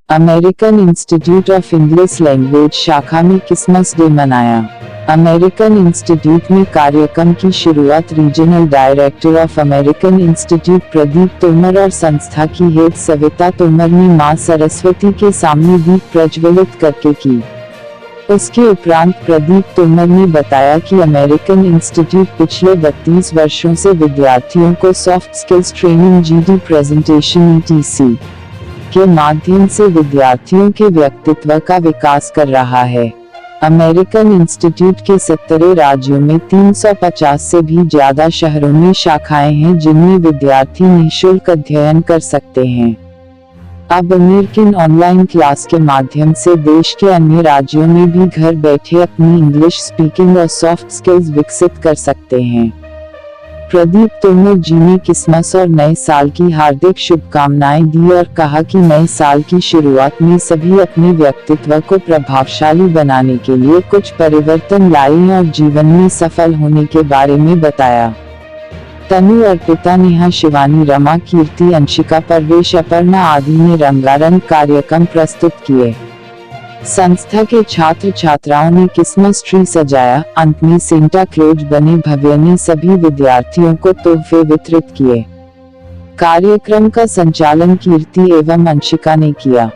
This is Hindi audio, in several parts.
American institute of English language शाखा में क्रिसमस डे मनाया। अमेरिकन इंस्टीट्यूट में कार्यक्रम की शुरुआत regional director of American institute Pradeep Tomar और संस्था की हेड सविता तोमर ने मां सरस्वती के सामने दीप प्रज्वलित करके की। उसके उपरांत प्रदीप तोमर ने बताया कि अमेरिकन इंस्टीट्यूट पिछले 32 वर्षों से विद्यार्थियों को soft skills training GD presentation ETC के माध्यम से विद्यार्थियों के व्यक्तित्व का विकास कर रहा है। अमेरिकन इंस्टीट्यूट के 17 राज्यों में 350 से भी ज्यादा शहरों में शाखाएं हैं जिनमें विद्यार्थी निःशुल्क अध्ययन कर सकते हैं। अब अमेरिकन ऑनलाइन क्लास के माध्यम से देश के अन्य राज्यों में भी घर बैठे अपनी इंग्लिश स्पीकिंग और सॉफ्ट स्किल्स विकसित कर सकते हैं। प्रदीप तोमर जी ने क्रिसमस और नए साल की हार्दिक शुभकामनाएं दी और कहा कि नए साल की शुरुआत में सभी अपने व्यक्तित्व को प्रभावशाली बनाने के लिए कुछ परिवर्तन लाएं और जीवन में सफल होने के बारे में बताया। तनु, अर्पिता, नेहा, शिवानी, रमा, कीर्ति, अंशिका, परवेश, अपर्णा आदि ने रंगारंग कार्यक्रम प्रस्तुत किए। संस्था के छात्र छात्राओं ने क्रिसमस ट्री सजाया। अंत में सेंटा क्लॉज बने भव्य ने सभी विद्यार्थियों को तोहफे वितरित किए। कार्यक्रम का संचालन कीर्ति एवं अंशिका ने किया।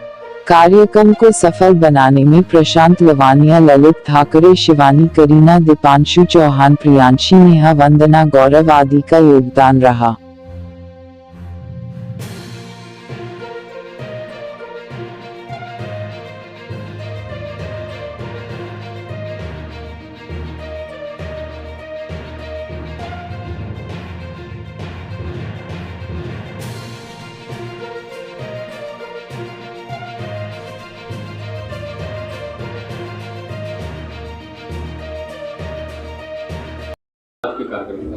कार्यक्रम को सफल बनाने में प्रशांत लवानिया, ललित ठाकरे, शिवानी, करीना, दीपांशु चौहान, प्रियांशी, नेहा, वंदना, गौरव आदि का योगदान रहा। आपके कार्यक्रम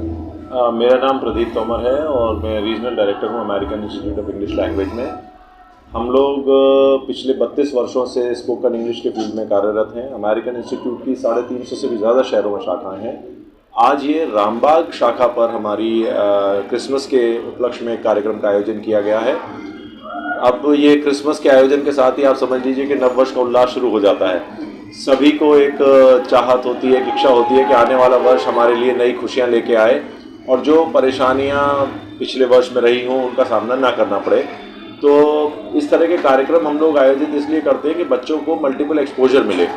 का मेरा नाम प्रदीप तोमर है और मैं रीजनल डायरेक्टर हूँ American institute of English language में। हम लोग पिछले 32 वर्षों से स्पोकन इंग्लिश के फील्ड में कार्यरत हैं। अमेरिकन इंस्टीट्यूट की 350 से भी ज़्यादा शहरों में शाखाएं हैं। आज ये रामबाग शाखा पर हमारी क्रिसमस के उपलक्ष्य में एक कार्यक्रम का आयोजन किया गया है। अब ये क्रिसमस के आयोजन के साथ ही आप समझ लीजिए कि नववर्ष का उल्लास शुरू हो जाता है। सभी को एक चाहत होती है, एक इच्छा होती है कि आने वाला वर्ष हमारे लिए नई खुशियां लेके आए और जो परेशानियां पिछले वर्ष में रही हों उनका सामना ना करना पड़े। तो इस तरह के कार्यक्रम हम लोग आयोजित इसलिए करते हैं कि बच्चों को मल्टीपल एक्सपोजर मिले।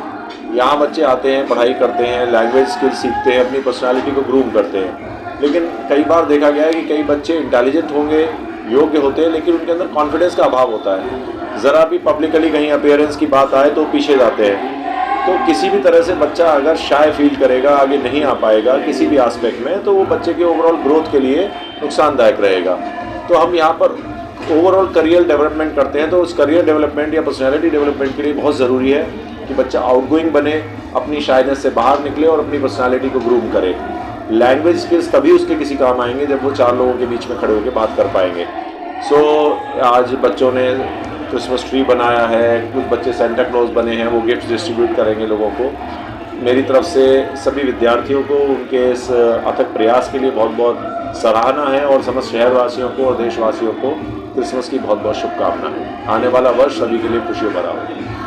यहाँ बच्चे आते हैं, पढ़ाई करते हैं, लैंग्वेज स्किल्स सीखते हैं, अपनी पर्सनालिटी को ग्रूम करते हैं। लेकिन कई बार देखा गया है कि कई बच्चे इंटेलिजेंट होंगे, योग्य होते हैं, लेकिन उनके अंदर कॉन्फिडेंस का अभाव होता है। ज़रा भी पब्लिकली कहीं अपीयरेंस की बात आए तो पीछे जाते हैं। तो किसी भी तरह से बच्चा अगर शाय फील करेगा, आगे नहीं आ पाएगा किसी भी एस्पेक्ट में, तो वो बच्चे के ओवरऑल ग्रोथ के लिए नुकसानदायक रहेगा। तो हम यहाँ पर ओवरऑल करियर डेवलपमेंट करते हैं। तो उस करियर डेवलपमेंट या पर्सनैलिटी डेवलपमेंट के लिए बहुत ज़रूरी है कि बच्चा आउटगोइंग बने, अपनी शायनेस से बाहर निकले और अपनी पर्सनैलिटी को ग्रूम करे। लैंग्वेज स्किल्स तभी उसके किसी काम आएंगे जब वो 4 लोगों के बीच में खड़े होकर बात कर पाएंगे। आज बच्चों ने क्रिसमस ट्री बनाया है, कुछ बच्चे सेंटा क्लॉज बने हैं, वो गिफ्ट डिस्ट्रीब्यूट करेंगे लोगों को। मेरी तरफ से सभी विद्यार्थियों को उनके इस अथक प्रयास के लिए बहुत बहुत सराहना है और समस्त शहरवासियों को और देशवासियों को क्रिसमस की बहुत बहुत शुभकामना है। आने वाला वर्ष सभी के लिए खुशियों भरा हो।